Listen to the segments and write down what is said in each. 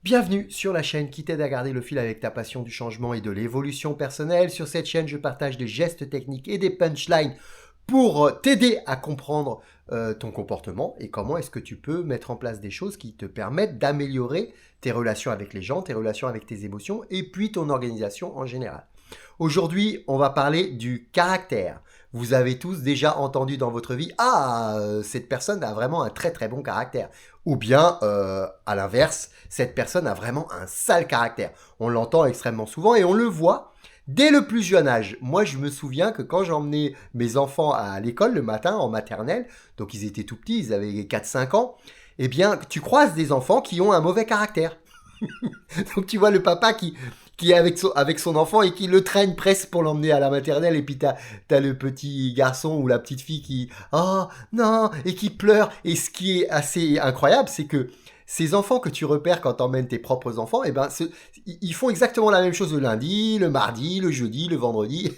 Bienvenue sur la chaîne qui t'aide à garder le fil avec ta passion du changement et de l'évolution personnelle. Sur cette chaîne, je partage des gestes techniques et des punchlines pour t'aider à comprendre ton comportement et comment est-ce que tu peux mettre en place des choses qui te permettent d'améliorer tes relations avec les gens, tes relations avec tes émotions et puis ton organisation en général. Aujourd'hui, on va parler du caractère. Vous avez tous déjà entendu dans votre vie, cette personne a vraiment un très très bon caractère. Ou bien, à l'inverse, cette personne a vraiment un sale caractère. On l'entend extrêmement souvent et on le voit dès le plus jeune âge. Moi, je me souviens que quand j'emmenais mes enfants à l'école le matin, en maternelle, donc ils étaient tout petits, ils avaient 4-5 ans, eh bien, tu croises des enfants qui ont un mauvais caractère. Donc tu vois le papa qui est avec son enfant et qui le traîne presque pour l'emmener à la maternelle, et puis t'as le petit garçon ou la petite fille qui « Oh non !» et qui pleure. Et ce qui est assez incroyable, c'est que ces enfants que tu repères quand t'emmènes tes propres enfants, ils font exactement la même chose le lundi, le mardi, le jeudi, le vendredi.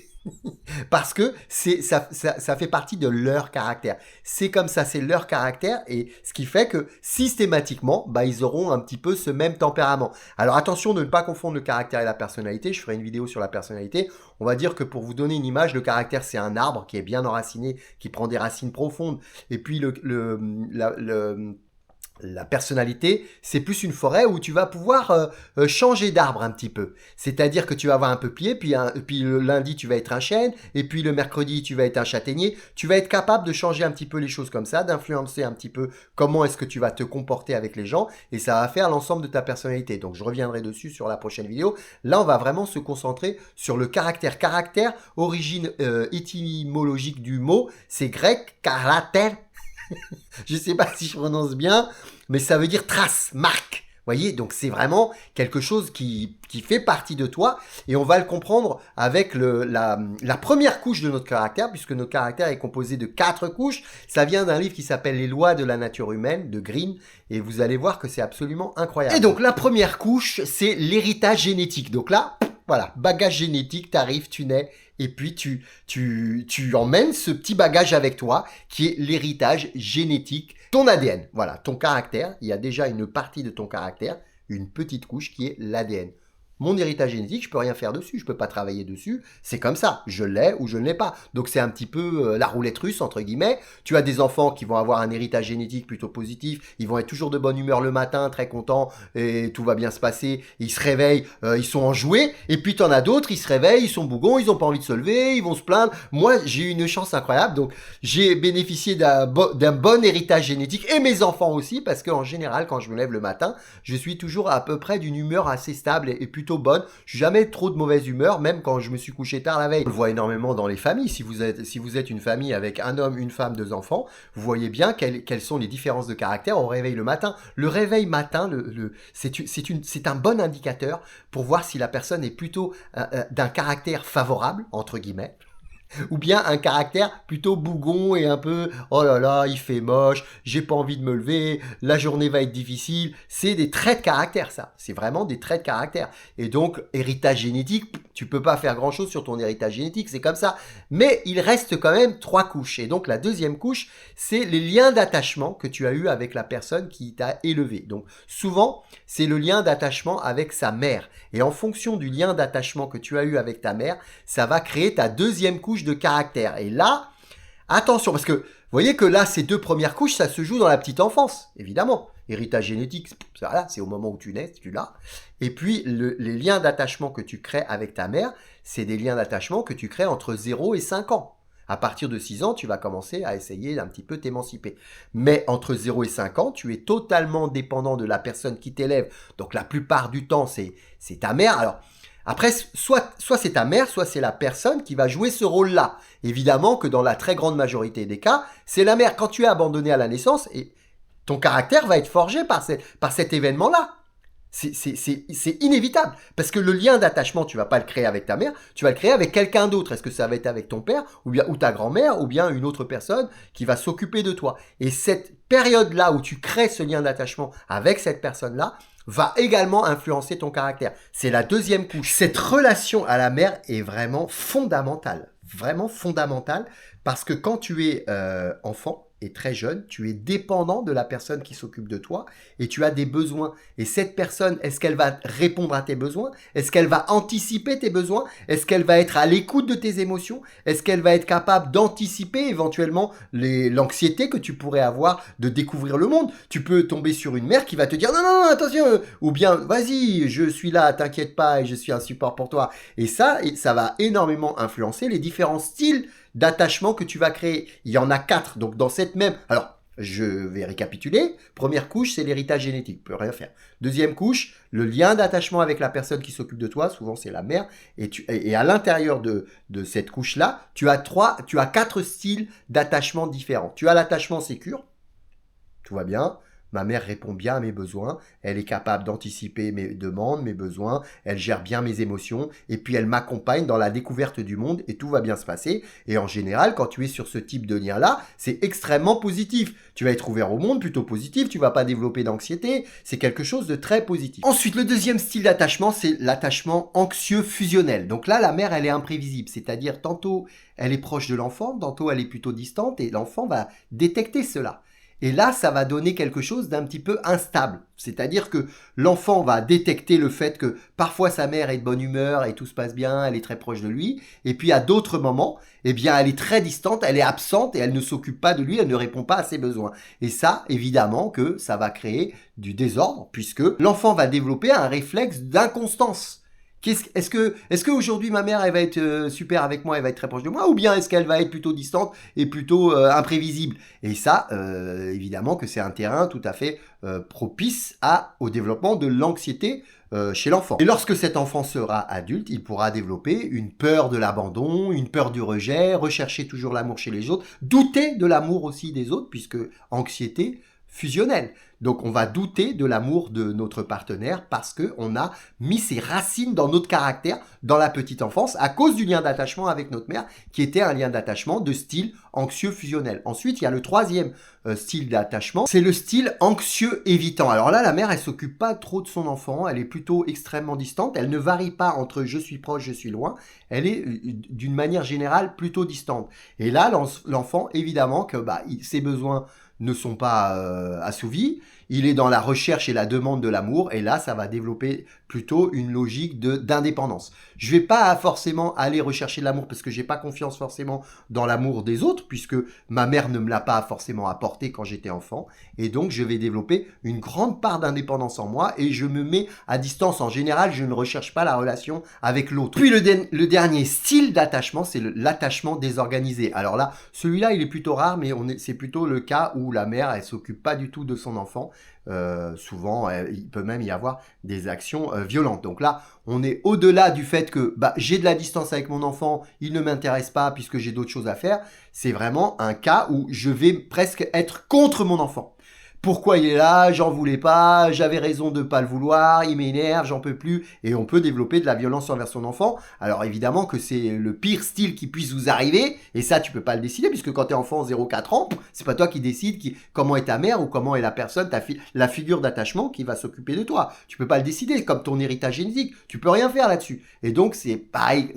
Parce que ça fait partie de leur caractère. C'est comme ça, c'est leur caractère, et ce qui fait que systématiquement, ils auront un petit peu ce même tempérament. Alors attention de ne pas confondre le caractère et la personnalité. Je ferai une vidéo sur la personnalité. On va dire que pour vous donner une image, le caractère c'est un arbre qui est bien enraciné, qui prend des racines profondes. Et puis la personnalité, c'est plus une forêt où tu vas pouvoir changer d'arbre un petit peu. C'est-à-dire que tu vas avoir un peuplier, puis le lundi tu vas être un chêne, et puis le mercredi tu vas être un châtaignier. Tu vas être capable de changer un petit peu les choses comme ça, d'influencer un petit peu comment est-ce que tu vas te comporter avec les gens, et ça va faire l'ensemble de ta personnalité. Donc je reviendrai dessus sur la prochaine vidéo. Là, on va vraiment se concentrer sur le caractère. Caractère, origine étymologique du mot, c'est grec, caractère. Je ne sais pas si je prononce bien, mais ça veut dire trace, marque. Voyez, donc c'est vraiment quelque chose qui fait partie de toi, et on va le comprendre avec la première couche de notre caractère, puisque notre caractère est composé de 4 couches. Ça vient d'un livre qui s'appelle Les lois de la nature humaine de Green, et vous allez voir que c'est absolument incroyable. Et donc la première couche, c'est l'héritage génétique. Donc là, voilà, bagage génétique, t'arrives, tu nais, et puis tu emmènes ce petit bagage avec toi, qui est l'héritage génétique, ton ADN. Voilà, ton caractère, il y a déjà une partie de ton caractère, une petite couche qui est l'ADN. Mon héritage génétique, je peux rien faire dessus, je peux pas travailler dessus, c'est comme ça, je l'ai ou je ne l'ai pas. Donc c'est un petit peu la roulette russe, entre guillemets. Tu as des enfants qui vont avoir un héritage génétique plutôt positif, ils vont être toujours de bonne humeur le matin, très contents, et tout va bien se passer, ils se réveillent, ils sont enjoués, et puis t'en as d'autres, ils se réveillent, ils sont bougons, ils ont pas envie de se lever, ils vont se plaindre. Moi, j'ai eu une chance incroyable, donc j'ai bénéficié d'un bon héritage génétique, et mes enfants aussi, parce qu'en général, quand je me lève le matin, je suis toujours à peu près d'une humeur assez stable et plutôt bonne. Je suis jamais trop de mauvaise humeur, même quand je me suis couché tard la veille. On le voit énormément dans les familles. Si vous êtes une famille avec un homme, une femme, 2 enfants, vous voyez bien quelles sont les différences de caractère au réveil le matin. Le réveil matin, c'est un bon indicateur pour voir si la personne est plutôt d'un caractère favorable, entre guillemets, ou bien un caractère plutôt bougon et un peu « Oh là là, il fait moche, j'ai pas envie de me lever, la journée va être difficile ». C'est des traits de caractère, ça. C'est vraiment des traits de caractère. Et donc, héritage génétique, tu peux pas faire grand-chose sur ton héritage génétique, c'est comme ça. Mais il reste quand même 3 couches. Et donc, la deuxième couche, c'est les liens d'attachement que tu as eu avec la personne qui t'a élevé. Donc, souvent, c'est le lien d'attachement avec sa mère. Et en fonction du lien d'attachement que tu as eu avec ta mère, ça va créer ta deuxième couche de caractère. Et là, attention, parce que vous voyez que là, ces 2 premières couches, ça se joue dans la petite enfance, évidemment. Héritage génétique, voilà, c'est au moment où tu nais, tu l'as. Et puis, les liens d'attachement que tu crées avec ta mère, c'est des liens d'attachement que tu crées entre 0 et 5 ans. À partir de 6 ans, tu vas commencer à essayer d'un petit peu t'émanciper. Mais entre 0 et 5 ans, tu es totalement dépendant de la personne qui t'élève. Donc la plupart du temps, c'est ta mère. Alors, après, soit c'est ta mère, soit c'est la personne qui va jouer ce rôle-là. Évidemment que dans la très grande majorité des cas, c'est la mère. Quand tu es abandonné à la naissance, et ton caractère va être forgé par cet événement-là. C'est inévitable, parce que le lien d'attachement, tu vas pas le créer avec ta mère, tu vas le créer avec quelqu'un d'autre. Est-ce que ça va être avec ton père, ou ta grand-mère, ou bien une autre personne qui va s'occuper de toi. Et cette période-là où tu crées ce lien d'attachement avec cette personne-là, va également influencer ton caractère. C'est la deuxième couche. Cette relation à la mère est vraiment fondamentale, parce que quand tu es enfant, et très jeune, tu es dépendant de la personne qui s'occupe de toi et tu as des besoins. Et cette personne, est-ce qu'elle va répondre à tes besoins? Est-ce qu'elle va anticiper tes besoins? Est-ce qu'elle va être à l'écoute de tes émotions? Est-ce qu'elle va être capable d'anticiper éventuellement l'anxiété que tu pourrais avoir de découvrir le monde? Tu peux tomber sur une mère qui va te dire non, non, non, attention, ou bien vas-y, je suis là, t'inquiète pas et je suis un support pour toi. Et ça va énormément influencer les différents styles d'attachement que tu vas créer. Il y en a 4. Donc dans cette même... Alors, je vais récapituler. Première couche, c'est l'héritage génétique. Tu peux rien faire. Deuxième couche, le lien d'attachement avec la personne qui s'occupe de toi. Souvent, c'est la mère. Et à l'intérieur de cette couche-là, tu as 4 styles d'attachement différents. Tu as l'attachement sécure. Tout va bien. Ma mère répond bien à mes besoins, elle est capable d'anticiper mes demandes, mes besoins, elle gère bien mes émotions, et puis elle m'accompagne dans la découverte du monde, et tout va bien se passer. Et en général, quand tu es sur ce type de lien-là, c'est extrêmement positif. Tu vas être ouvert au monde, plutôt positif, tu vas pas développer d'anxiété, c'est quelque chose de très positif. Ensuite, le deuxième style d'attachement, c'est l'attachement anxieux fusionnel. Donc là, la mère, elle est imprévisible, c'est-à-dire tantôt elle est proche de l'enfant, tantôt elle est plutôt distante, et l'enfant va détecter cela. Et là, ça va donner quelque chose d'un petit peu instable. C'est-à-dire que l'enfant va détecter le fait que parfois sa mère est de bonne humeur et tout se passe bien, elle est très proche de lui. Et puis à d'autres moments, eh bien, elle est très distante, elle est absente et elle ne s'occupe pas de lui, elle ne répond pas à ses besoins. Et ça, évidemment que ça va créer du désordre puisque l'enfant va développer un réflexe d'inconstance. Est-ce que aujourd'hui ma mère elle va être super avec moi, elle va être très proche de moi, ou bien est-ce qu'elle va être plutôt distante et plutôt imprévisible? Et ça, évidemment que c'est un terrain tout à fait propice au développement de l'anxiété chez l'enfant. Et lorsque cet enfant sera adulte, il pourra développer une peur de l'abandon, une peur du rejet, rechercher toujours l'amour chez les autres, douter de l'amour aussi des autres, puisque anxiété fusionnelle. Donc on va douter de l'amour de notre partenaire parce qu'on a mis ses racines dans notre caractère dans la petite enfance à cause du lien d'attachement avec notre mère qui était un lien d'attachement de style anxieux fusionnel. Ensuite, il y a le troisième style d'attachement, c'est le style anxieux évitant. Alors là, la mère, elle s'occupe pas trop de son enfant, elle est plutôt extrêmement distante, elle ne varie pas entre je suis proche, je suis loin, elle est d'une manière générale plutôt distante. Et là, l'enfant, évidemment que ses besoins ne sont pas assouvis, il est dans la recherche et la demande de l'amour, et là, ça va développer plutôt une logique d'indépendance. Je vais pas forcément aller rechercher de l'amour parce que j'ai pas confiance forcément dans l'amour des autres, puisque ma mère ne me l'a pas forcément apporté quand j'étais enfant, et donc je vais développer une grande part d'indépendance en moi, et je me mets à distance. En général, je ne recherche pas la relation avec l'autre. Puis le dernier style d'attachement, c'est l'attachement désorganisé. Alors là, celui-là, il est plutôt rare, mais c'est plutôt le cas où la mère, elle s'occupe pas du tout de son enfant. Souvent, il peut même y avoir des actions violentes. Donc là, on est au-delà du fait que j'ai de la distance avec mon enfant, il ne m'intéresse pas puisque j'ai d'autres choses à faire. C'est vraiment un cas où je vais presque être contre mon enfant. Pourquoi il est là? J'en voulais pas, j'avais raison de pas le vouloir, il m'énerve, j'en peux plus. Et on peut développer de la violence envers son enfant. Alors évidemment que c'est le pire style qui puisse vous arriver. Et ça, tu peux pas le décider puisque quand tu es enfant 0-4 ans, c'est pas toi qui décides comment est ta mère ou comment est la personne, la figure d'attachement qui va s'occuper de toi. Tu peux pas le décider comme ton héritage génétique. Tu peux rien faire là-dessus. Et donc c'est pareil,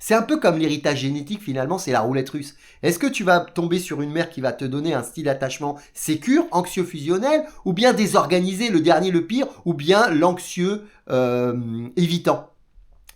c'est un peu comme l'héritage génétique finalement, c'est la roulette russe. Est-ce que tu vas tomber sur une mère qui va te donner un style d'attachement sécure, anxieux fusionnel, ou bien désorganisé, le dernier le pire, ou bien l'anxieux évitant?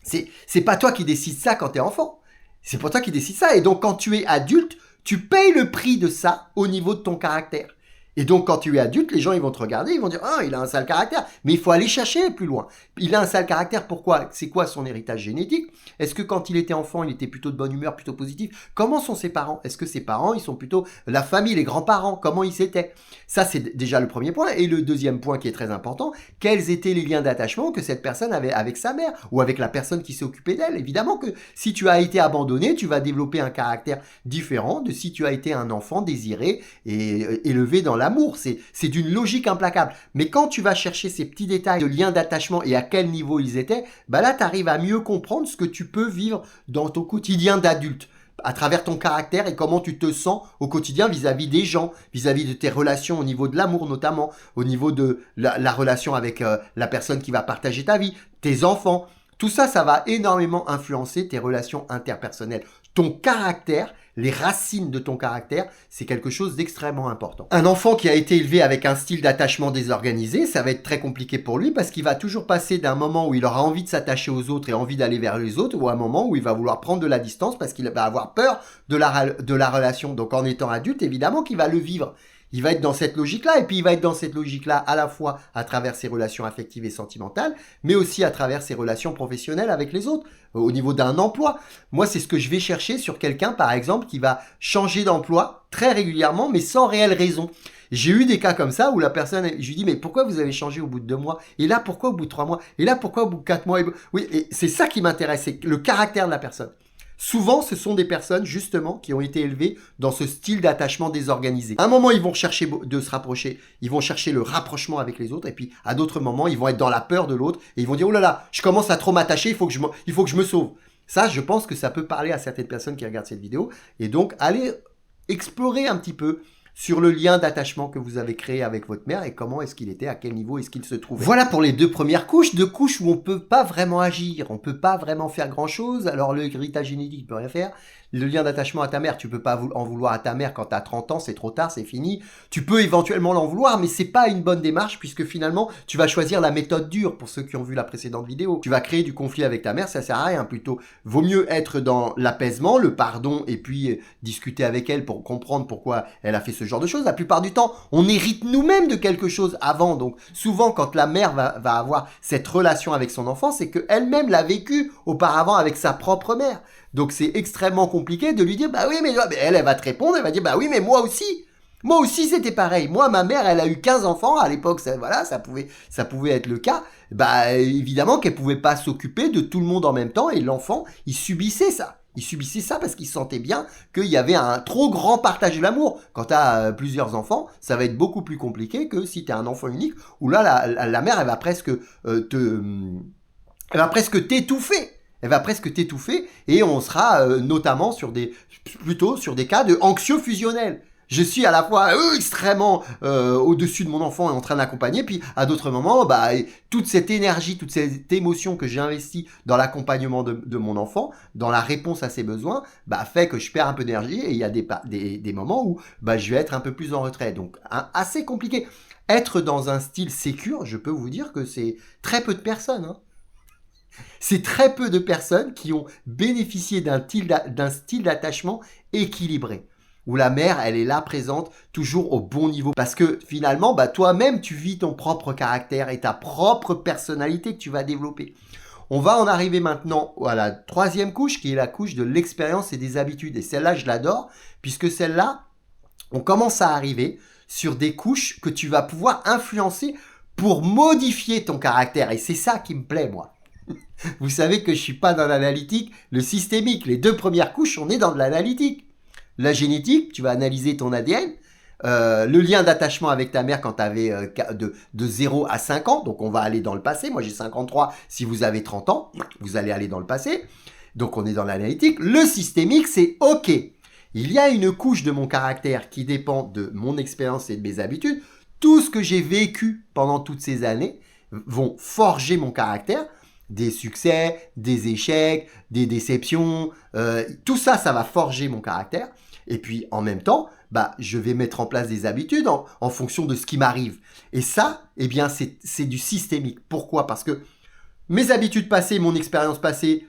C'est pas toi qui décides ça quand t'es enfant. C'est pas toi qui décides ça. Et donc quand tu es adulte, tu payes le prix de ça au niveau de ton caractère. Et donc, quand tu es adulte, les gens, ils vont te regarder, ils vont dire « Ah, il a un sale caractère ». Mais il faut aller chercher plus loin. Il a un sale caractère, pourquoi? C'est quoi son héritage génétique? Est-ce que quand il était enfant, il était plutôt de bonne humeur, plutôt positif? Comment sont ses parents? Est-ce que ses parents, ils sont plutôt la famille, les grands-parents? Comment ils étaient? Ça, c'est déjà le premier point. Et le deuxième point qui est très important, quels étaient les liens d'attachement que cette personne avait avec sa mère ou avec la personne qui s'est occupée d'elle? Évidemment que si tu as été abandonné, tu vas développer un caractère différent de si tu as été un enfant désiré et élevé dans l'amour, c'est d'une logique implacable. Mais quand tu vas chercher ces petits détails de liens d'attachement et à quel niveau ils étaient, là, tu arrives à mieux comprendre ce que tu peux vivre dans ton quotidien d'adulte, à travers ton caractère et comment tu te sens au quotidien vis-à-vis des gens, vis-à-vis de tes relations au niveau de l'amour notamment, au niveau de la relation avec la personne qui va partager ta vie, tes enfants. Tout ça, ça va énormément influencer tes relations interpersonnelles. ton caractère, les racines de ton caractère, c'est quelque chose d'extrêmement important. Un enfant qui a été élevé avec un style d'attachement désorganisé, ça va être très compliqué pour lui parce qu'il va toujours passer d'un moment où il aura envie de s'attacher aux autres et envie d'aller vers les autres, ou à un moment où il va vouloir prendre de la distance parce qu'il va avoir peur de la relation. Donc en étant adulte, évidemment qu'il va le vivre. Il va être dans cette logique-là, et puis il va être dans cette logique-là à la fois à travers ses relations affectives et sentimentales, mais aussi à travers ses relations professionnelles avec les autres, au niveau d'un emploi. Moi, c'est ce que je vais chercher sur quelqu'un, par exemple, qui va changer d'emploi très régulièrement, mais sans réelle raison. J'ai eu des cas comme ça où la personne, je lui dis, mais pourquoi vous avez changé au bout de 2 mois? Et là, pourquoi au bout de 3 mois? Et là, pourquoi au bout de 4 mois? Oui, et c'est ça qui m'intéresse, c'est le caractère de la personne. Souvent, ce sont des personnes, justement, qui ont été élevées dans ce style d'attachement désorganisé. À un moment, ils vont chercher de se rapprocher, ils vont chercher le rapprochement avec les autres, et puis à d'autres moments, ils vont être dans la peur de l'autre, et ils vont dire, oh là là, je commence à trop m'attacher, il faut que je me sauve. Ça, je pense que ça peut parler à certaines personnes qui regardent cette vidéo, et donc, allez explorer un petit peu sur le lien d'attachement que vous avez créé avec votre mère et comment est-ce qu'il était, à quel niveau est-ce qu'il se trouvait. Voilà pour les 2 premières couches, 2 couches où on peut pas vraiment agir, on peut pas vraiment faire grand-chose. Alors le héritage génétique, il peut rien faire. Le lien d'attachement à ta mère, tu peux pas en vouloir à ta mère quand tu as 30 ans, c'est trop tard, c'est fini. Tu peux éventuellement l'en vouloir, mais c'est pas une bonne démarche puisque finalement, tu vas choisir la méthode dure pour ceux qui ont vu la précédente vidéo. Tu vas créer du conflit avec ta mère, ça sert à rien. Plutôt, vaut mieux être dans l'apaisement, le pardon et puis discuter avec elle pour comprendre pourquoi elle a fait ce genre de choses. La plupart du temps, on hérite nous-mêmes de quelque chose avant. Donc, souvent, quand la mère va avoir cette relation avec son enfant, c'est qu'elle-même l'a vécu auparavant avec sa propre mère. Donc, c'est extrêmement compliqué de lui dire, bah oui, mais elle va te répondre, elle va dire, bah oui, mais moi aussi. Moi aussi, c'était pareil. Moi, ma mère, elle a eu 15 enfants. À l'époque, ça pouvait être le cas. Bah, évidemment qu'elle pouvait pas s'occuper de tout le monde en même temps. Et l'enfant, il subissait ça. Il subissait ça parce qu'il sentait bien qu'il y avait un trop grand partage de l'amour. Quand tu as plusieurs enfants, ça va être beaucoup plus compliqué que si tu es un enfant unique, où là, la mère, elle va presque t'étouffer. Elle va presque t'étouffer et on sera notamment plutôt sur des cas de anxieux fusionnels. Je suis à la fois extrêmement au-dessus de mon enfant et en train d'accompagner, puis à d'autres moments, bah, toute cette énergie, toute cette émotion que j'ai investie dans l'accompagnement de mon enfant, dans la réponse à ses besoins, bah, fait que je perds un peu d'énergie et il y a des moments où bah, je vais être un peu plus en retrait. Donc, assez compliqué. Être dans un style sécure, je peux vous dire que c'est très peu de personnes, hein. C'est très peu de personnes qui ont bénéficié d'un style d'attachement équilibré, où la mère, elle est là présente toujours au bon niveau. Parce que finalement, bah, toi-même, tu vis ton propre caractère et ta propre personnalité que tu vas développer. On va en arriver maintenant à la 3e couche, qui est la couche de l'expérience et des habitudes. Et celle-là, je l'adore, puisque celle-là, on commence à arriver sur des couches que tu vas pouvoir influencer pour modifier ton caractère. Et c'est ça qui me plaît, moi. Vous savez que je suis pas dans l'analytique, le systémique. Les 2 premières couches, on est dans de l'analytique. La génétique, tu vas analyser ton ADN. Le lien d'attachement avec ta mère quand tu avais de 0 à 5 ans. Donc, on va aller dans le passé. Moi, j'ai 53. Si vous avez 30 ans, vous allez aller dans le passé. Donc, on est dans l'analytique. Le systémique, c'est OK. Il y a une couche de mon caractère qui dépend de mon expérience et de mes habitudes. Tout ce que j'ai vécu pendant toutes ces années vont forger mon caractère. Des succès, des échecs, des déceptions, tout ça, ça va forger mon caractère. Et puis, en même temps, bah, je vais mettre en place des habitudes en fonction de ce qui m'arrive. Et ça, eh bien, c'est du systémique. Pourquoi? Parce que mes habitudes passées, mon expérience passée,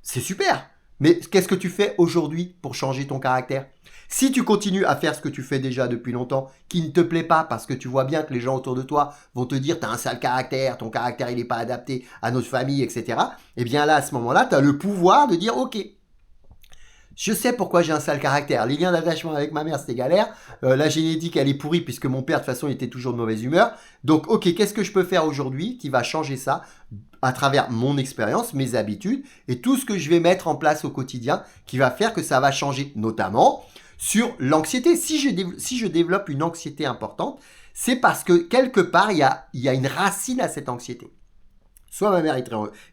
c'est super. Mais qu'est-ce que tu fais aujourd'hui pour changer ton caractère? Si tu continues à faire ce que tu fais déjà depuis longtemps, qui ne te plaît pas parce que tu vois bien que les gens autour de toi vont te dire « t'as un sale caractère, ton caractère il n'est pas adapté à notre famille, etc. » Eh bien là, à ce moment-là, tu as le pouvoir de dire « ok, je sais pourquoi j'ai un sale caractère. Les liens d'attachement avec ma mère, c'était galère. La génétique, elle est pourrie puisque mon père, de toute façon, il était toujours de mauvaise humeur. Donc, ok, qu'est-ce que je peux faire aujourd'hui qui va changer ça à travers mon expérience, mes habitudes et tout ce que je vais mettre en place au quotidien qui va faire que ça va changer, notamment sur l'anxiété. Si je développe une anxiété importante, c'est parce que quelque part, il y a une racine à cette anxiété. Soit ma mère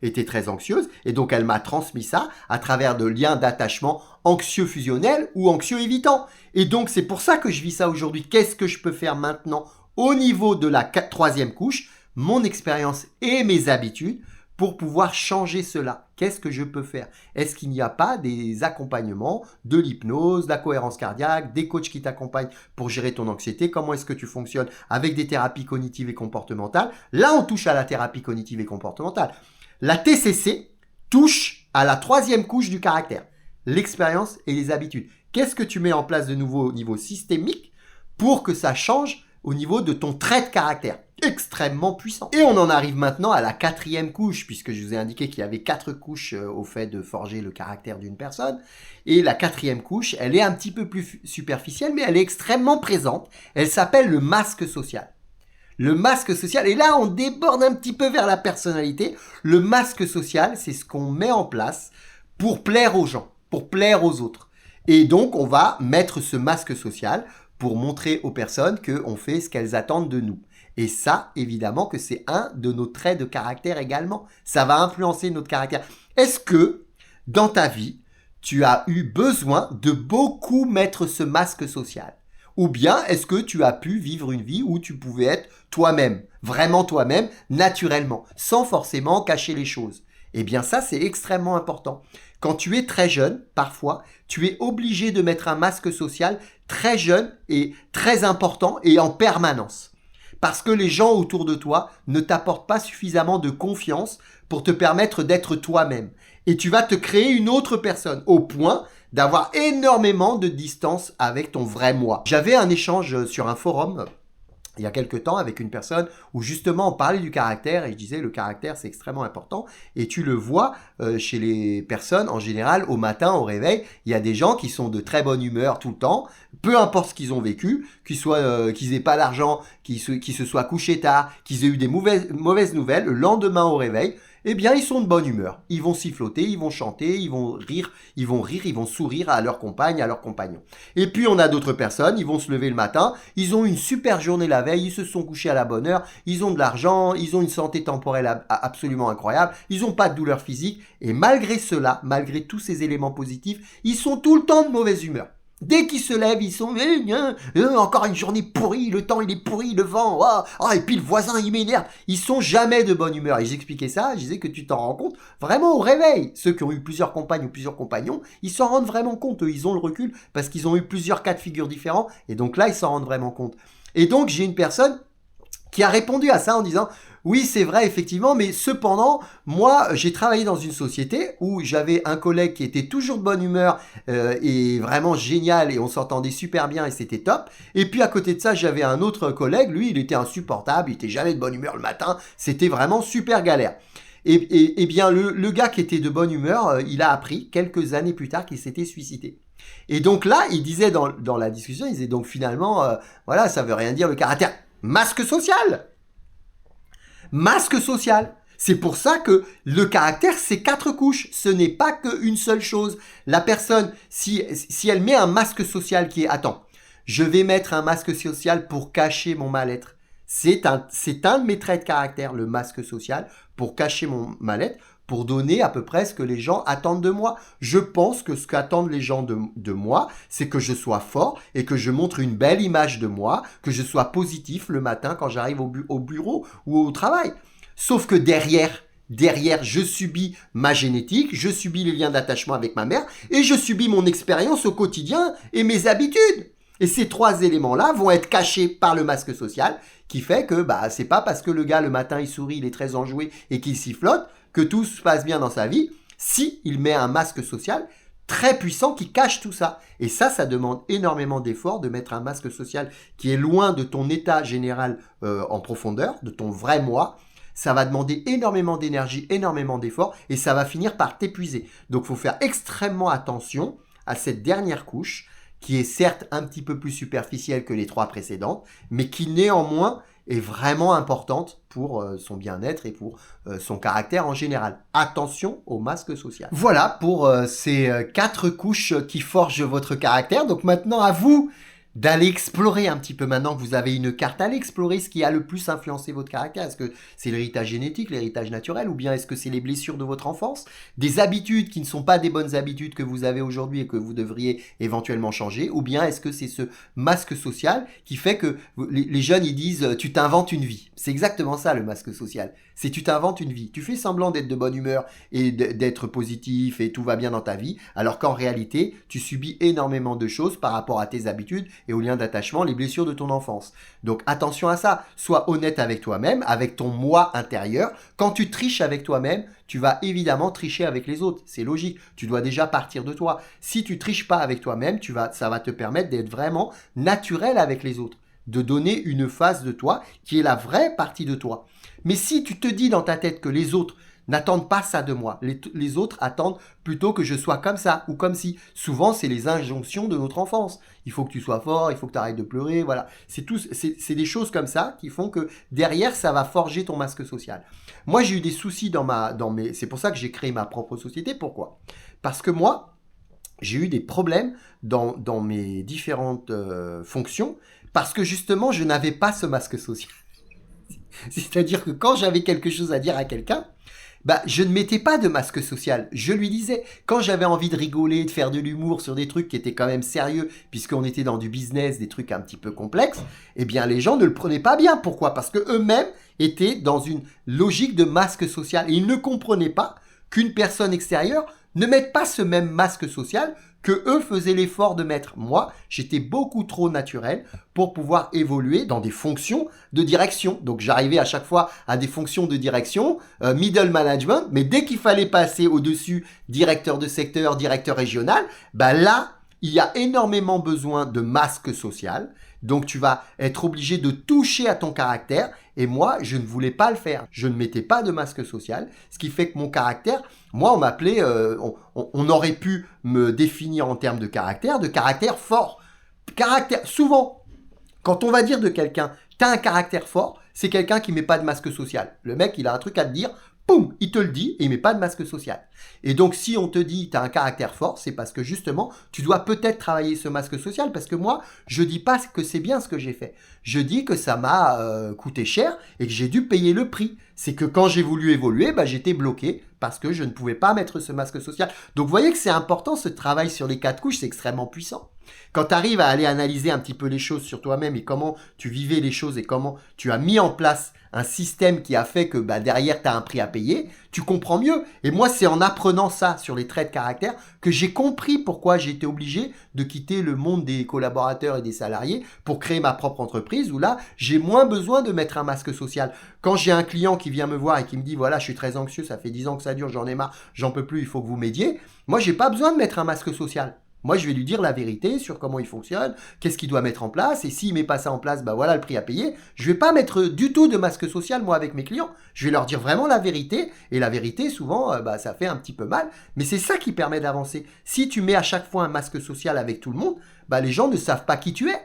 était très anxieuse et donc elle m'a transmis ça à travers de liens d'attachement anxieux fusionnels ou anxieux évitants. Et donc c'est pour ça que je vis ça aujourd'hui. Qu'est-ce que je peux faire maintenant au niveau de la 3e couche, mon expérience et mes habitudes pour pouvoir changer cela. Qu'est-ce que je peux faire? Est-ce qu'il n'y a pas des accompagnements, de l'hypnose, de la cohérence cardiaque, des coachs qui t'accompagnent pour gérer ton anxiété? Comment est-ce que tu fonctionnes avec des thérapies cognitives et comportementales? Là, on touche à la thérapie cognitive et comportementale. La TCC touche à la troisième couche du caractère, l'expérience et les habitudes. Qu'est-ce que tu mets en place de nouveau au niveau systémique pour que ça change au niveau de ton trait de caractère? Extrêmement puissant. Et on en arrive maintenant à la quatrième couche, puisque je vous ai indiqué qu'il y avait 4 couches au fait de forger le caractère d'une personne. Et la quatrième couche, elle est un petit peu plus superficielle, mais elle est extrêmement présente. Elle s'appelle le masque social. Le masque social, et là on déborde un petit peu vers la personnalité. Le masque social, c'est ce qu'on met en place pour plaire aux gens, pour plaire aux autres. Et donc on va mettre ce masque social pour montrer aux personnes qu'on fait ce qu'elles attendent de nous. Et ça, évidemment que c'est un de nos traits de caractère également. Ça va influencer notre caractère. Est-ce que, dans ta vie, tu as eu besoin de beaucoup mettre ce masque social? Ou bien, est-ce que tu as pu vivre une vie où tu pouvais être toi-même, vraiment toi-même, naturellement, sans forcément cacher les choses? Eh bien ça, c'est extrêmement important. Quand tu es très jeune, parfois, tu es obligé de mettre un masque social très jeune et très important et en permanence. Parce que les gens autour de toi ne t'apportent pas suffisamment de confiance pour te permettre d'être toi-même. Et tu vas te créer une autre personne au point d'avoir énormément de distance avec ton vrai moi. J'avais un échange sur un forum il y a quelques temps avec une personne où justement on parlait du caractère et je disais le caractère c'est extrêmement important et tu le vois chez les personnes en général au matin au réveil, il y a des gens qui sont de très bonne humeur tout le temps, peu importe ce qu'ils ont vécu, qu'ils aient pas d'argent, qu'ils se soient couchés tard, qu'ils aient eu des mauvaises nouvelles, le lendemain au réveil, eh bien ils sont de bonne humeur, ils vont siffloter, ils vont chanter, ils vont rire, ils vont sourire à leur compagne, à leur compagnon. Et puis on a d'autres personnes, ils vont se lever le matin, ils ont une super journée la veille, ils se sont couchés à la bonne heure, ils ont de l'argent, ils ont une santé temporelle absolument incroyable, ils n'ont pas de douleur physique, et malgré cela, malgré tous ces éléments positifs, ils sont tout le temps de mauvaise humeur. Dès qu'ils se lèvent, ils sont encore une journée pourrie, le temps il est pourri, le vent, et puis le voisin il m'énerve. Ils sont jamais de bonne humeur. Et j'expliquais ça, je disais que tu t'en rends compte vraiment au réveil. Ceux qui ont eu plusieurs compagnes ou plusieurs compagnons, ils s'en rendent vraiment compte. Eux, ils ont le recul parce qu'ils ont eu plusieurs cas de figure différents. Et donc là, ils s'en rendent vraiment compte. Et donc j'ai une personne qui a répondu à ça en disant oui, c'est vrai, effectivement, mais cependant, moi, j'ai travaillé dans une société où j'avais un collègue qui était toujours de bonne humeur et vraiment génial et on s'entendait super bien et c'était top. Et puis à côté de ça, j'avais un autre collègue, lui, il était insupportable, il était jamais de bonne humeur le matin, c'était vraiment super galère. Et bien, le gars qui était de bonne humeur, il a appris quelques années plus tard qu'il s'était suicidé. Et donc là, il disait dans la discussion, il disait donc finalement, voilà, ça veut rien dire le caractère. Masque social! Masque social. C'est pour ça que le caractère, c'est 4 couches. Ce n'est pas qu'une seule chose. La personne, si elle met un masque social qui est, attends, je vais mettre un masque social pour cacher mon mal-être. C'est un de mes traits de caractère, le masque social, pour cacher mon mal-être, pour donner à peu près ce que les gens attendent de moi. Je pense que ce qu'attendent les gens de moi, c'est que je sois fort et que je montre une belle image de moi, que je sois positif le matin quand j'arrive au bureau ou au travail. Sauf que derrière, je subis ma génétique, je subis les liens d'attachement avec ma mère et je subis mon expérience au quotidien et mes habitudes. Et ces 3 éléments-là vont être cachés par le masque social qui fait que c'est pas parce que le gars le matin il sourit, il est très enjoué et qu'il sifflote que tout se passe bien dans sa vie si il met un masque social très puissant qui cache tout ça. Et ça demande énormément d'efforts de mettre un masque social qui est loin de ton état général en profondeur, de ton vrai moi. Ça va demander énormément d'énergie, énormément d'efforts et ça va finir par t'épuiser. Donc, il faut faire extrêmement attention à cette dernière couche qui est certes un petit peu plus superficielle que les 3 précédentes, mais qui néanmoins est vraiment importante pour son bien-être et pour son caractère en général. Attention au masque social. Voilà pour ces 4 couches qui forgent votre caractère. Donc maintenant, à vous d'aller explorer un petit peu maintenant que vous avez une carte, allez explorer ce qui a le plus influencé votre caractère. Est-ce que c'est l'héritage génétique, l'héritage naturel, ou bien est-ce que c'est les blessures de votre enfance, des habitudes qui ne sont pas des bonnes habitudes que vous avez aujourd'hui et que vous devriez éventuellement changer, ou bien est-ce que c'est ce masque social qui fait que les jeunes ils disent tu t'inventes une vie. C'est exactement ça le masque social. C'est tu t'inventes une vie. Tu fais semblant d'être de bonne humeur et d'être positif et tout va bien dans ta vie, alors qu'en réalité, tu subis énormément de choses par rapport à tes habitudes et aux liens d'attachement, les blessures de ton enfance. Donc attention à ça, sois honnête avec toi-même, avec ton moi intérieur. Quand tu triches avec toi-même, tu vas évidemment tricher avec les autres. C'est logique, tu dois déjà partir de toi. Si tu triches pas avec toi-même, ça va te permettre d'être vraiment naturel avec les autres, de donner une face de toi qui est la vraie partie de toi. Mais si tu te dis dans ta tête que les autres n'attendent pas ça de moi, les autres attendent plutôt que je sois comme ça ou comme si. Souvent, c'est les injonctions de notre enfance. Il faut que tu sois fort, il faut que tu arrêtes de pleurer, voilà. C'est des choses comme ça qui font que derrière, ça va forger ton masque social. Moi, j'ai eu des soucis c'est pour ça que j'ai créé ma propre société. Pourquoi? Parce que moi, j'ai eu des problèmes dans mes différentes fonctions parce que justement, je n'avais pas ce masque social. C'est-à-dire que quand j'avais quelque chose à dire à quelqu'un, bah, je ne mettais pas de masque social. Je lui disais, quand j'avais envie de rigoler, de faire de l'humour sur des trucs qui étaient quand même sérieux, puisqu'on était dans du business, des trucs un petit peu complexes, eh bien, les gens ne le prenaient pas bien. Pourquoi? Parce que eux-mêmes étaient dans une logique de masque social. Et ils ne comprenaient pas qu'une personne extérieure ne mette pas ce même masque social que eux faisaient l'effort de mettre. Moi, j'étais beaucoup trop naturel pour pouvoir évoluer dans des fonctions de direction. Donc j'arrivais à chaque fois à des fonctions de direction, middle management, mais dès qu'il fallait passer au-dessus, directeur de secteur, directeur régional, bah là, il y a énormément besoin de masque social. Donc tu vas être obligé de toucher à ton caractère. Et moi, je ne voulais pas le faire. Je ne mettais pas de masque social. Ce qui fait que mon caractère, moi, on m'appelait, on aurait pu me définir en termes de caractère fort. Souvent, quand on va dire de quelqu'un, t'as un caractère fort, c'est quelqu'un qui met pas de masque social. Le mec, il a un truc à te dire, poum, il te le dit et il met pas de masque social. Et donc, si on te dit t'as un caractère fort, c'est parce que justement, tu dois peut-être travailler ce masque social. Parce que moi, je dis pas que c'est bien ce que j'ai fait. Je dis que ça m'a coûté cher et que j'ai dû payer le prix. C'est que quand j'ai voulu évoluer, bah, j'étais bloqué parce que je ne pouvais pas mettre ce masque social. Donc, vous voyez que c'est important, ce travail sur les 4 couches, c'est extrêmement puissant. Quand tu arrives à aller analyser un petit peu les choses sur toi-même et comment tu vivais les choses et comment tu as mis en place un système qui a fait que bah, derrière, tu as un prix à payer, tu comprends mieux. Et moi, c'est en apprenant ça sur les traits de caractère que j'ai compris pourquoi j'étais obligé de quitter le monde des collaborateurs et des salariés pour créer ma propre entreprise où là, j'ai moins besoin de mettre un masque social. Quand j'ai un client qui vient me voir et qui me dit, voilà, je suis très anxieux, ça fait 10 ans que ça dure, j'en ai marre, j'en peux plus, il faut que vous m'aidiez. Moi, j'ai pas besoin de mettre un masque social. Moi, je vais lui dire la vérité sur comment il fonctionne, qu'est-ce qu'il doit mettre en place, et s'il met pas ça en place, bah voilà le prix à payer. Je vais pas mettre du tout de masque social, moi, avec mes clients. Je vais leur dire vraiment la vérité, et la vérité, souvent, bah, ça fait un petit peu mal, mais c'est ça qui permet d'avancer. Si tu mets à chaque fois un masque social avec tout le monde, bah, les gens ne savent pas qui tu es.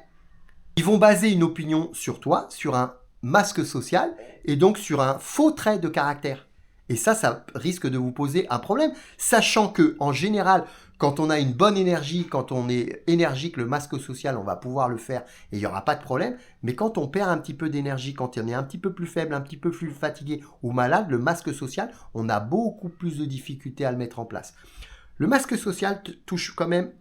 Ils vont baser une opinion sur toi, sur un masque social, et donc sur un faux trait de caractère. Et ça risque de vous poser un problème, sachant que, en général, quand on a une bonne énergie, quand on est énergique, le masque social, on va pouvoir le faire et il n'y aura pas de problème. Mais quand on perd un petit peu d'énergie, quand on est un petit peu plus faible, un petit peu plus fatigué ou malade, le masque social, on a beaucoup plus de difficultés à le mettre en place. Le masque social touche quand même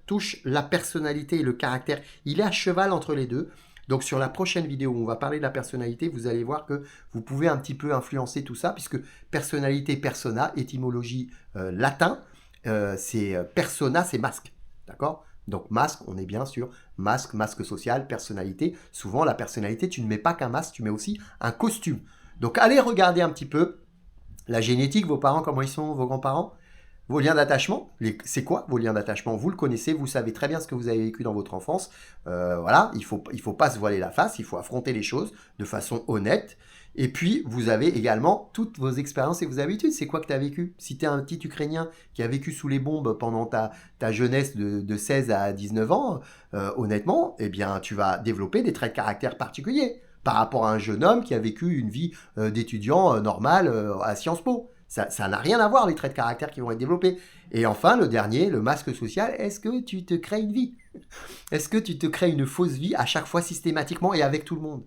touche la personnalité et le caractère. Il est à cheval entre les deux. Donc sur la prochaine vidéo où on va parler de la personnalité, vous allez voir que vous pouvez un petit peu influencer tout ça, puisque personnalité, persona, étymologie latin, c'est persona, c'est masque. D'accord? Donc masque, on est bien sûr masque, masque social, personnalité. Souvent la personnalité, tu ne mets pas qu'un masque, tu mets aussi un costume. Donc allez regarder un petit peu la génétique, vos parents, comment ils sont, vos grands-parents. Vos liens d'attachement, c'est quoi vos liens d'attachement? Vous le connaissez, vous savez très bien ce que vous avez vécu dans votre enfance. Voilà, il faut pas se voiler la face, il faut affronter les choses de façon honnête. Et puis, vous avez également toutes vos expériences et vos habitudes. C'est quoi que tu as vécu? Si tu es un petit Ukrainien qui a vécu sous les bombes pendant ta jeunesse de 16 à 19 ans, honnêtement, eh bien, tu vas développer des traits de caractère particuliers par rapport à un jeune homme qui a vécu une vie d'étudiant normal à Sciences Po. Ça n'a rien à voir les traits de caractère qui vont être développés. Et enfin, le dernier, le masque social, est-ce que tu te crées une vie? Est-ce que tu te crées une fausse vie à chaque fois systématiquement et avec tout le monde?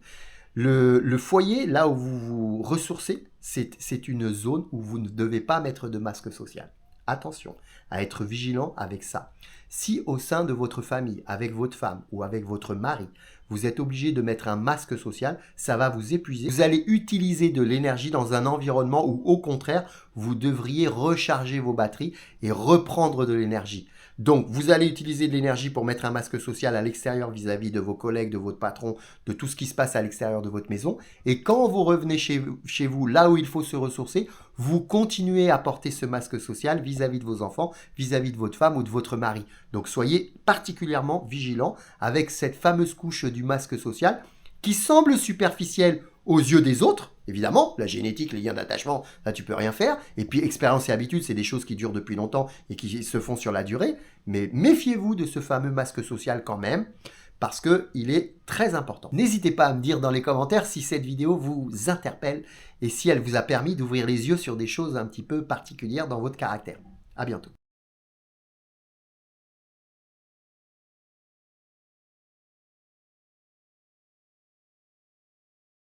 Le foyer, là où vous vous ressourcez, c'est une zone où vous ne devez pas mettre de masque social. Attention à être vigilant avec ça. Si au sein de votre famille, avec votre femme ou avec votre mari, vous êtes obligé de mettre un masque social, ça va vous épuiser. Vous allez utiliser de l'énergie dans un environnement où, au contraire, vous devriez recharger vos batteries et reprendre de l'énergie. Donc, vous allez utiliser de l'énergie pour mettre un masque social à l'extérieur vis-à-vis de vos collègues, de votre patron, de tout ce qui se passe à l'extérieur de votre maison. Et quand vous revenez chez vous, là où il faut se ressourcer, vous continuez à porter ce masque social vis-à-vis de vos enfants, vis-à-vis de votre femme ou de votre mari. Donc, soyez particulièrement vigilants avec cette fameuse couche du masque social qui semble superficielle aux yeux des autres. Évidemment, la génétique, les liens d'attachement, là tu peux rien faire. Et puis expérience et habitude, c'est des choses qui durent depuis longtemps et qui se font sur la durée. Mais méfiez-vous de ce fameux masque social quand même, parce qu'il est très important. N'hésitez pas à me dire dans les commentaires si cette vidéo vous interpelle et si elle vous a permis d'ouvrir les yeux sur des choses un petit peu particulières dans votre caractère. À bientôt.